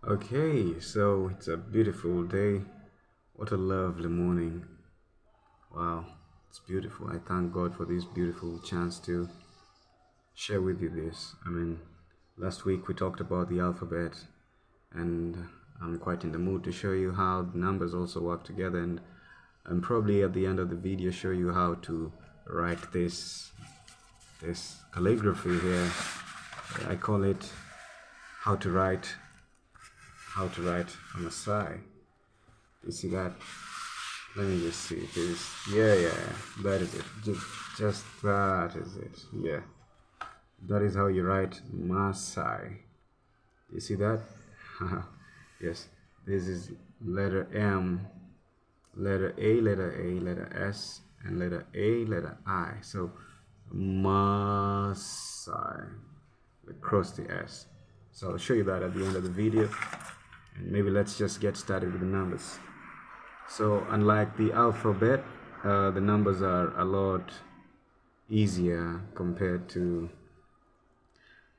Okay, so it's a beautiful day. What a lovely morning. Wow, it's beautiful. I thank God for this beautiful chance to share with you this. Last week we talked about the alphabet, and I'm quite in the mood to show you how the numbers also work together, and probably at the end of the video show you how to write this calligraphy here. I call it how to write a Maasai. You see that? Let me just see this. Yeah, that is it. Just that is it. Yeah, that is how you write Maasai. You see that? Yes, this is letter M, letter A, letter S, and letter A, letter I. So Maasai, across the S. So I'll show you that at the end of the video, and maybe let's just get started with the numbers. So unlike the alphabet, the numbers are a lot easier compared to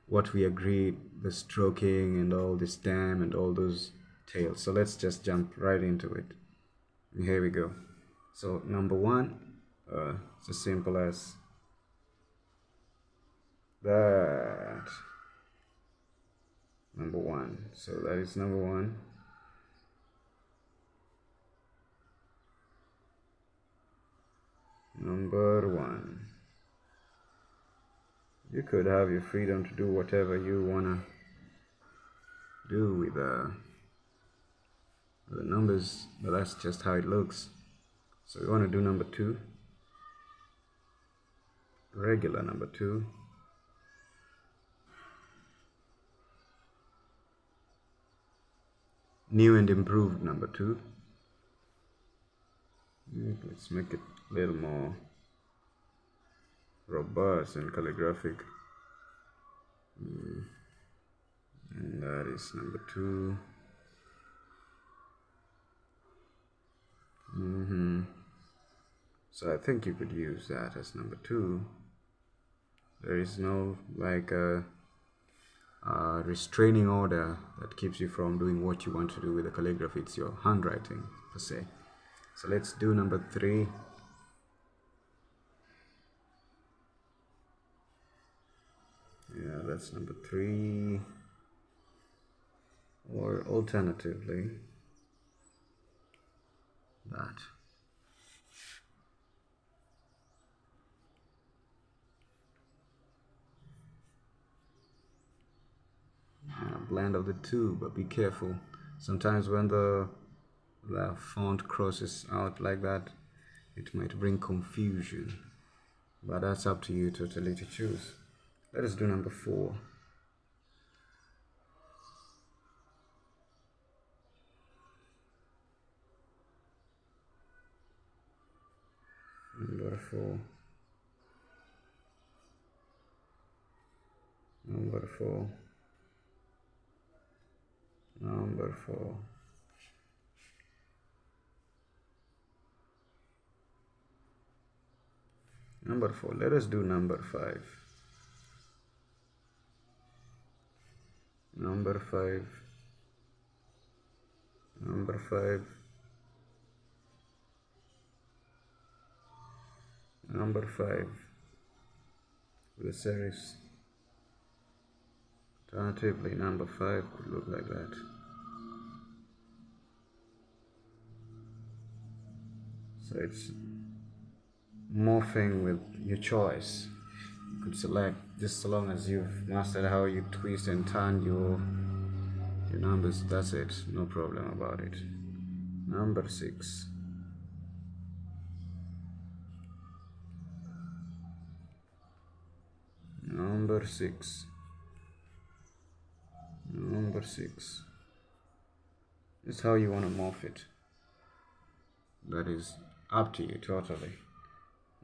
what we agreed, the stroking and all the stem and all those tails. So let's just jump right into it. Here we go. So number one, it's as simple as that. Number one. So that is number one. Number one. You could have your freedom to do whatever you wanna do with the numbers, but that's just how it looks. So we want to do number two, regular number two, new and improved number two. Let's make it a little more robust and calligraphic. And that is number two. So I think you could use that as number two. There is no like a restraining order that keeps you from doing what you want to do with the calligraphy. It's your handwriting per se. So let's do number three. Yeah, that's number three. Or alternatively, that. A blend of the two, but be careful. Sometimes when the font crosses out like that, it might bring confusion. But that's up to you totally to choose. Let us do number four. Number four. Number four. Number four. Number four. Let us do number five. Number five. Number five. Number five. The serifs. Alternatively, number five could look like that. So it's morphing with your choice. You could select just so long as you've mastered how you twist and turn your numbers. That's it, no problem about it. Number six. Number six. Number six. This is how you want to morph it. That is up to you totally.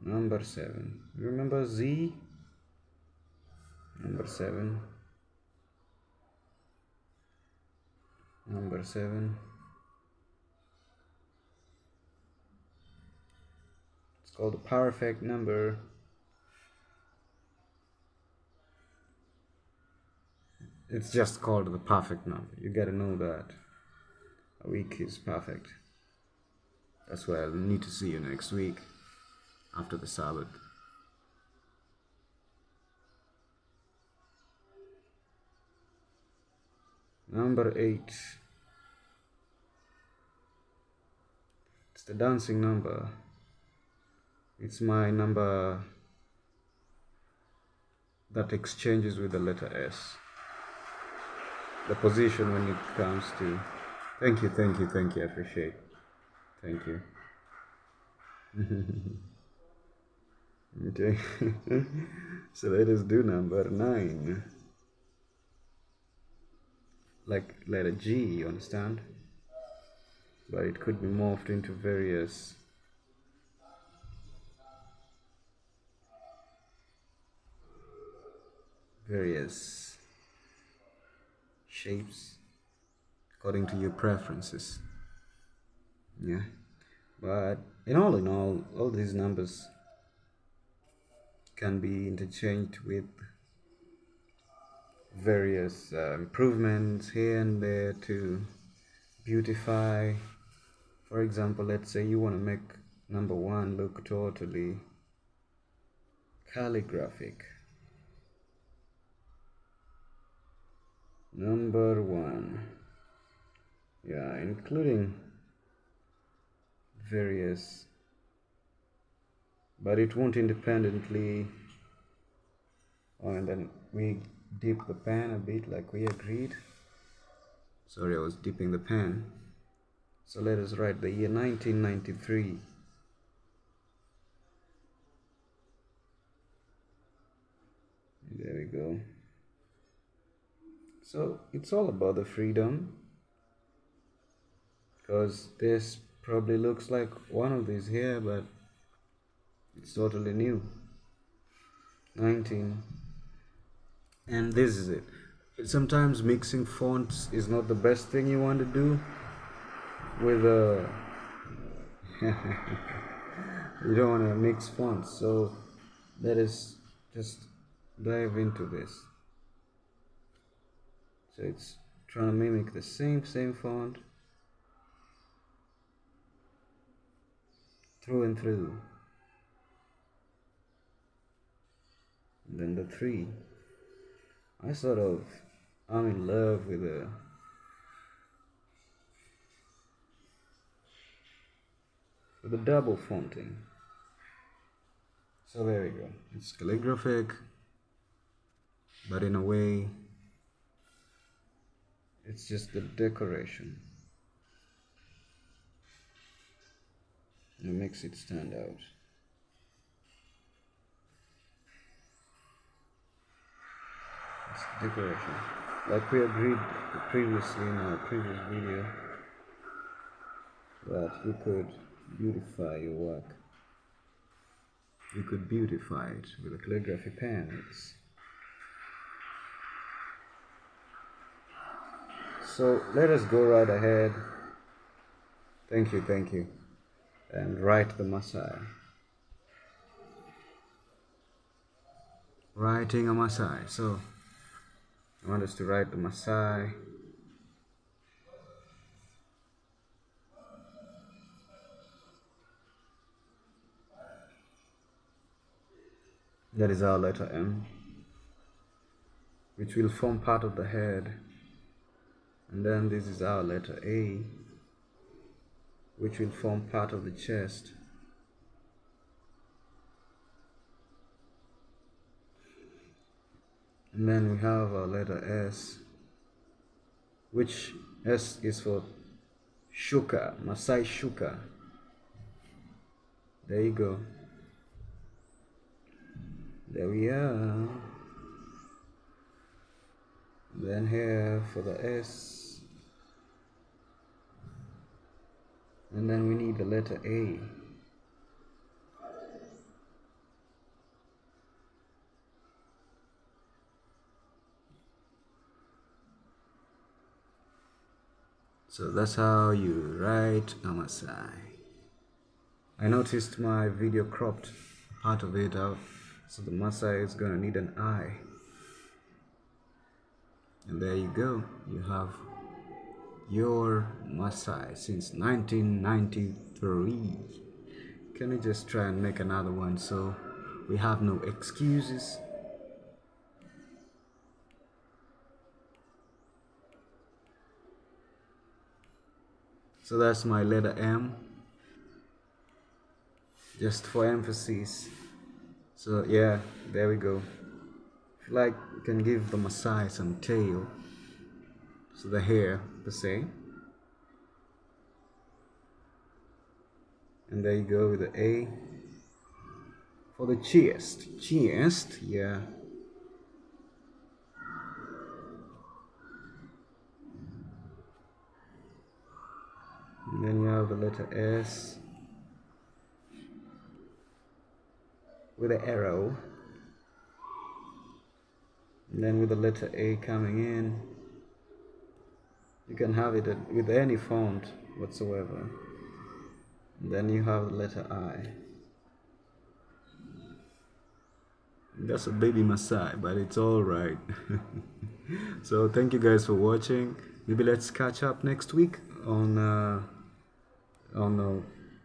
Number seven. Remember Z? Number seven. Number seven. It's called a perfect number. It's just called the perfect number. You gotta know that a week is perfect. That's why I'll need to see you next week after the Sabbath. Number 8. It's the dancing number. It's my number that exchanges with the letter S. The position when it comes to... Thank you, I appreciate. Thank you. Okay. So let us do number 9. Like letter G, you understand? But it could be morphed into various shapes according to your preferences. Yeah. But in all these numbers can be interchanged with various improvements here and there to beautify. For example, let's say you want to make number 1 look totally calligraphic. Number 1, yeah, including various, but it won't independently. And then we dip the pen a bit like we agreed. Sorry, I was dipping the pen. So let us write the year 1993. There we go. So it's all about the freedom, because this probably looks like one of these here, but it's totally new. 19. And this is it. Sometimes mixing fonts is not the best thing you want to do with a you don't want to mix fonts, so let us just dive into this. So it's trying to mimic the same font through and through. And then the 3, I'm in love with the double fonting. So there we go. It's calligraphic, but in a way it's just the decoration. It makes it stand out. It's decoration. Like we agreed previously in our previous video, that you could beautify your work. You could beautify it with a calligraphy pen. So let us go right ahead. Thank you. And write the Messiah. Writing a Messiah. So I want us to write the Messiah. That is our letter M, which will form part of the head. And then this is our letter A, which will form part of the chest. And then we have our letter S, which S is for Shuka, Masai Shuka. There you go. There we are. Then here for the S. And then we need the letter A. So that's how you write a Masai. I noticed my video cropped part of it out, so the Masai is gonna need an I. And there you go. You have your Masai since 1993. Can we just try and make another one so we have no excuses? So that's my letter M, just for emphasis. So yeah, there we go. If you like, you can give the Maasai some tail, so the hair per se. And there you go with the A for the chest. Chest, yeah. And then you have the letter S with the arrow. And then with the letter A coming in, you can have it with any font whatsoever. And then you have the letter I. That's a baby Maasai, but it's all right. So thank you guys for watching. Maybe let's catch up next week on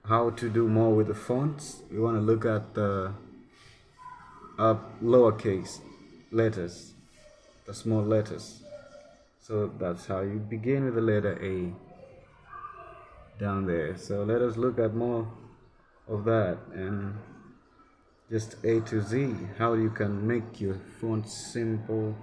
how to do more with the fonts. We want to look at the lowercase letters, the small letters. So that's how you begin with the letter A down there. So let us look at more of that, and just A to Z, how you can make your font simple